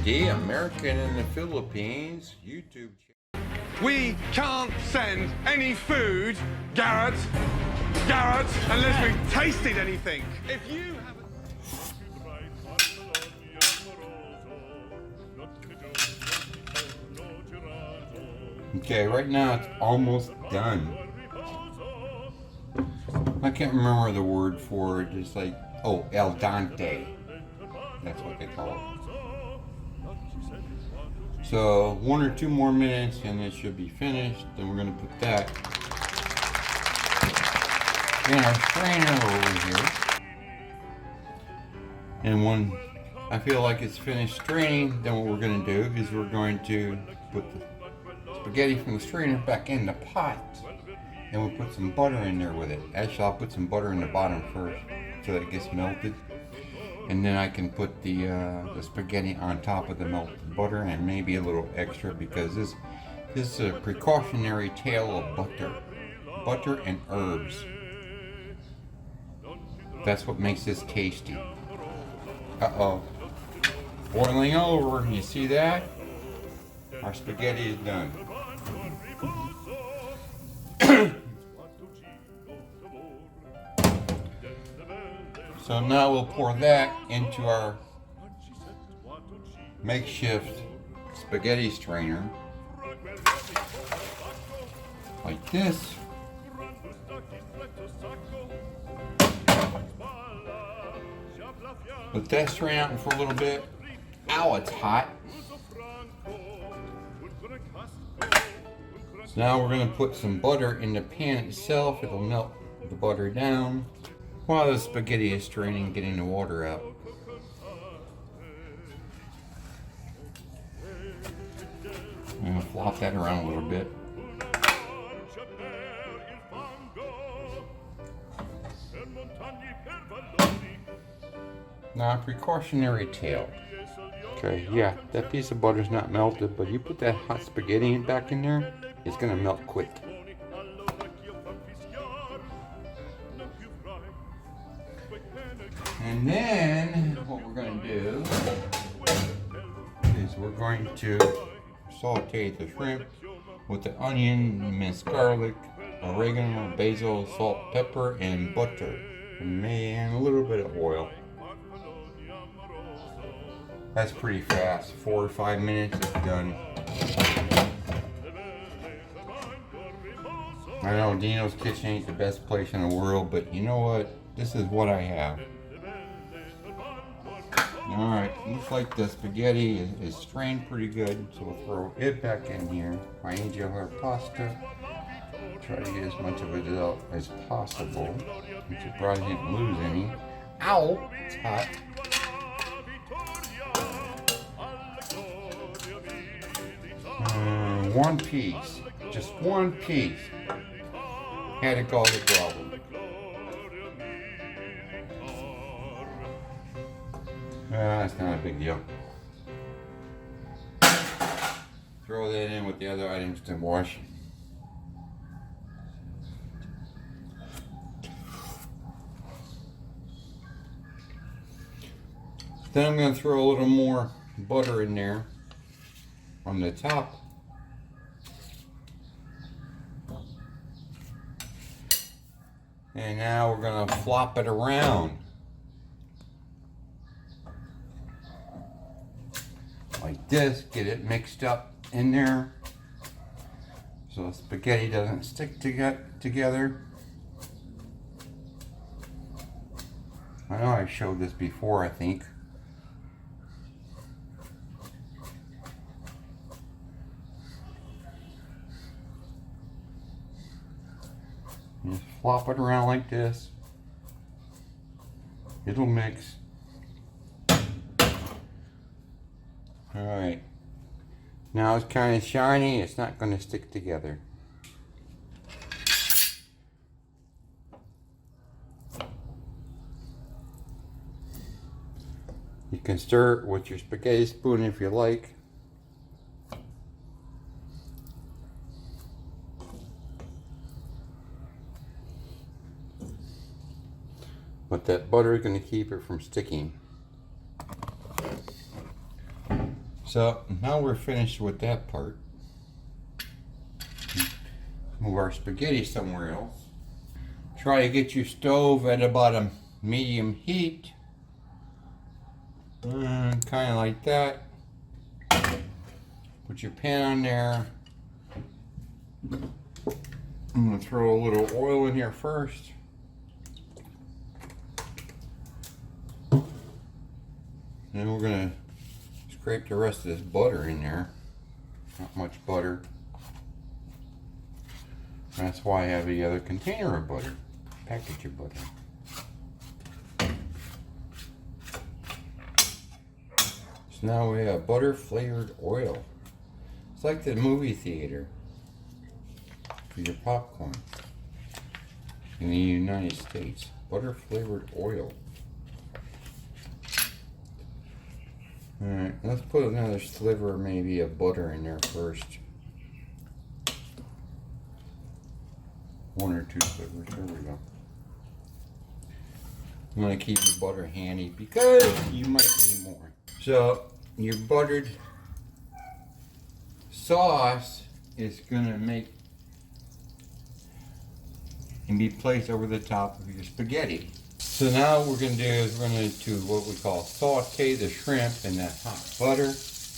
the American in the Philippines YouTube channel. We can't send any food, Garrett, unless we've tasted anything. If you haven't... Okay, right now it's almost done. I can't remember the word for it. It's like, oh, al dente. That's what they call it. So 1 or 2 more minutes and it should be finished. Then we're going to put that in our strainer over here. And when I feel like it's finished straining, then what we're going to do is we're going to put the spaghetti from the strainer back in the pot. And we'll put some butter in there with it. Actually, I'll put some butter in the bottom first so that it gets melted. And then I can put the spaghetti on top of the melted butter and maybe a little extra because this is a precautionary tale of butter. Butter and herbs. That's what makes this tasty. Uh-oh. Boiling over. You see that? Our spaghetti is done. So now we'll pour that into our makeshift spaghetti strainer, like this. Let that strain out for a little bit. Ow, it's hot. So now we're going to put some butter in the pan itself. It'll melt the butter down while the spaghetti is straining, getting the water out. I'm going to flop that around a little bit. Now, a precautionary tale. Okay, yeah, that piece of butter's not melted, but you put that hot spaghetti back in there, it's going to melt quick. And then what we're going to do is we're going to saute the shrimp with the onion, minced garlic, oregano, basil, salt, pepper, and butter, and a little bit of oil. That's pretty fast. 4 or 5 minutes, it's done. I know Dino's kitchen ain't the best place in the world, but you know what? This is what I have. Alright, looks like the spaghetti is strained pretty good, so we'll throw it back in here. I need your pasta. Try to get as much of it out as possible. I'm surprised I didn't lose any. Ow! It's hot. One piece. Just one piece. Had to cause a problem. That's not a big deal. Throw that in with the other items to wash. Then I'm going to throw a little more butter in there on the top. And now we're going to flop it around. Like this, get it mixed up in there so the spaghetti doesn't stick together. I know I showed this before, I think. Just flop it around like this. It'll mix. Alright. Now it's kind of shiny. It's not going to stick together. You can stir it with your spaghetti spoon if you like. But that butter is going to keep it from sticking. So now we're finished with that part. Move our spaghetti somewhere else. Try to get your stove at about a medium heat. Kind of like that. Put your pan on there. I'm going to throw a little oil in here first. And we're going to scrape the rest of this butter in there. Not much butter. That's why I have the other container of butter. Package of butter. So now we have butter flavored oil. It's like the movie theater for your popcorn in the United States. Butter flavored oil. Alright, let's put another sliver maybe of butter in there first. 1 or 2 slivers, there we go. I'm going to keep your butter handy because you might need more. So your buttered sauce is going to make and be placed over the top of your spaghetti. So now what we're going to do is we're going to do what we call saute the shrimp in that hot butter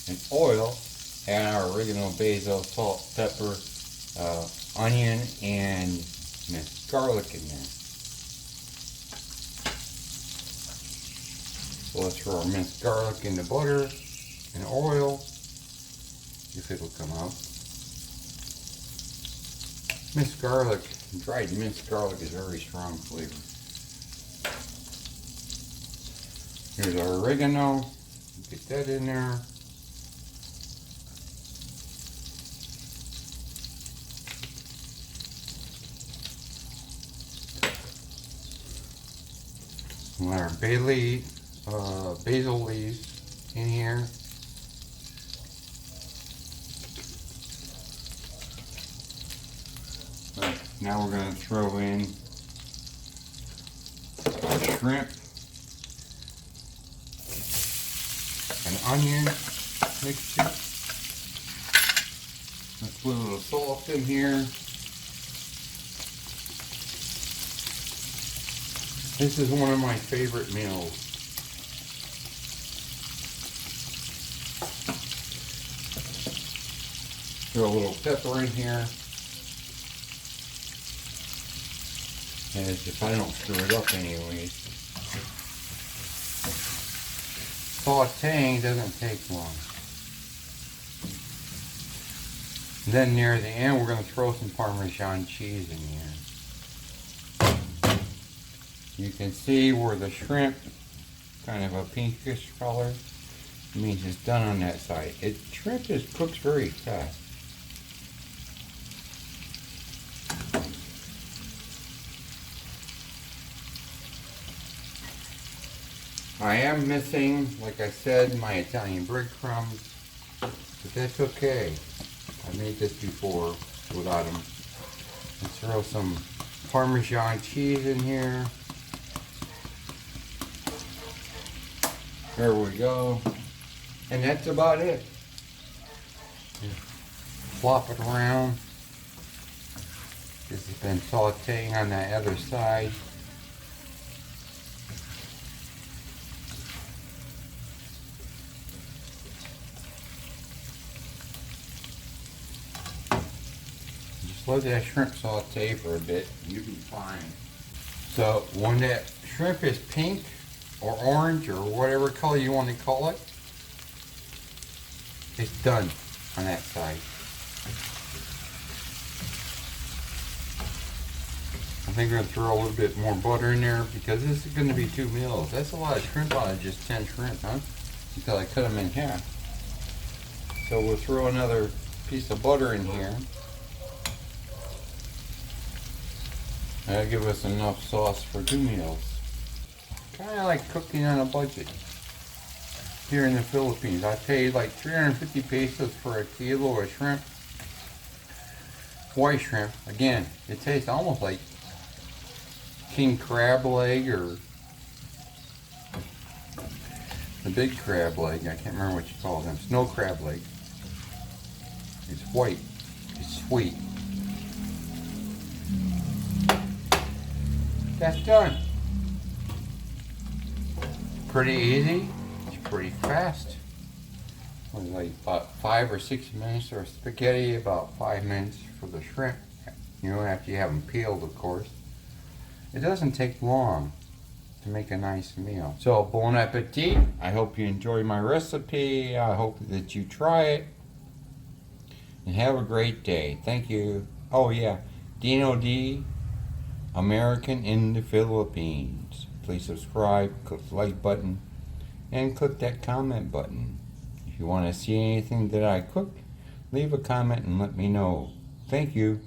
and oil, and our oregano, basil, salt, pepper, onion, and minced garlic in there. So let's throw our minced garlic in the butter and oil, if it'll come out. Minced garlic, dried minced garlic is very strong flavor. Here's our oregano, get that in there. And our basil leaves in here. Now we're going to throw in our shrimp and onion mixture. Let's put a little salt in here. This is one of my favorite meals. Throw a little pepper in here. As if I don't stir it up anyways. Sauteing doesn't take long. And then near the end we're going to throw some Parmesan cheese in here. You can see where the shrimp, kind of a pinkish color, it means it's done on that side. Shrimp just cooks very fast. I am missing, like I said, my Italian breadcrumbs, but that's okay. I made this before without them. Let's throw some Parmesan cheese in here. There we go. And that's about it. Just flop it around. This has been sauteing on that other side. Let that shrimp saute for a bit, you'll be fine. So when that shrimp is pink or orange or whatever color you want to call it, it's done on that side. I think we're going to throw a little bit more butter in there because this is going to be 2 meals. That's a lot of shrimp out of just 10 shrimp, huh? Until I cut them in half. So we'll throw another piece of butter in here. That'll give us enough sauce for 2 meals. Kind of like cooking on a budget. Here in the Philippines, I paid like 350 pesos for a kilo of shrimp. White shrimp. Again, it tastes almost like king crab leg or The big crab leg, I can't remember what you call them. Snow crab leg. It's white. It's sweet. That's done. Pretty easy. It's pretty fast. Like about 5 or 6 minutes for spaghetti, about 5 minutes for the shrimp. You know, after you have them peeled, of course. It doesn't take long to make a nice meal. So, bon appetit. I hope you enjoy my recipe. I hope that you try it. And have a great day. Thank you. Oh yeah, Dino D, American in the Philippines. Please subscribe, click the like button, and click that comment button. If you want to see anything that I cook, leave a comment and let me know. Thank you.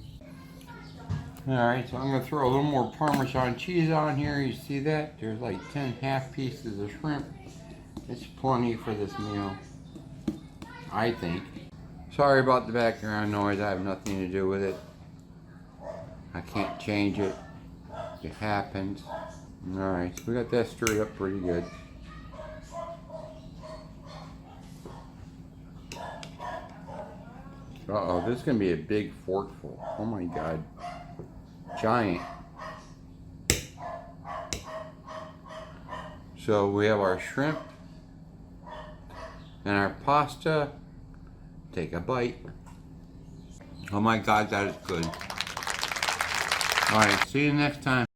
Alright, so I'm going to throw a little more Parmesan cheese on here. You see that? There's like 10 half pieces of shrimp. It's plenty for this meal, I think. Sorry about the background noise. I have nothing to do with it. I can't change it. It happens. Alright, so we got that stirred up pretty good. Uh-oh, this is going to be a big forkful. Oh my god. Giant. So we have our shrimp and our pasta. Take a bite. Oh my god, that is good. Alright, see you next time.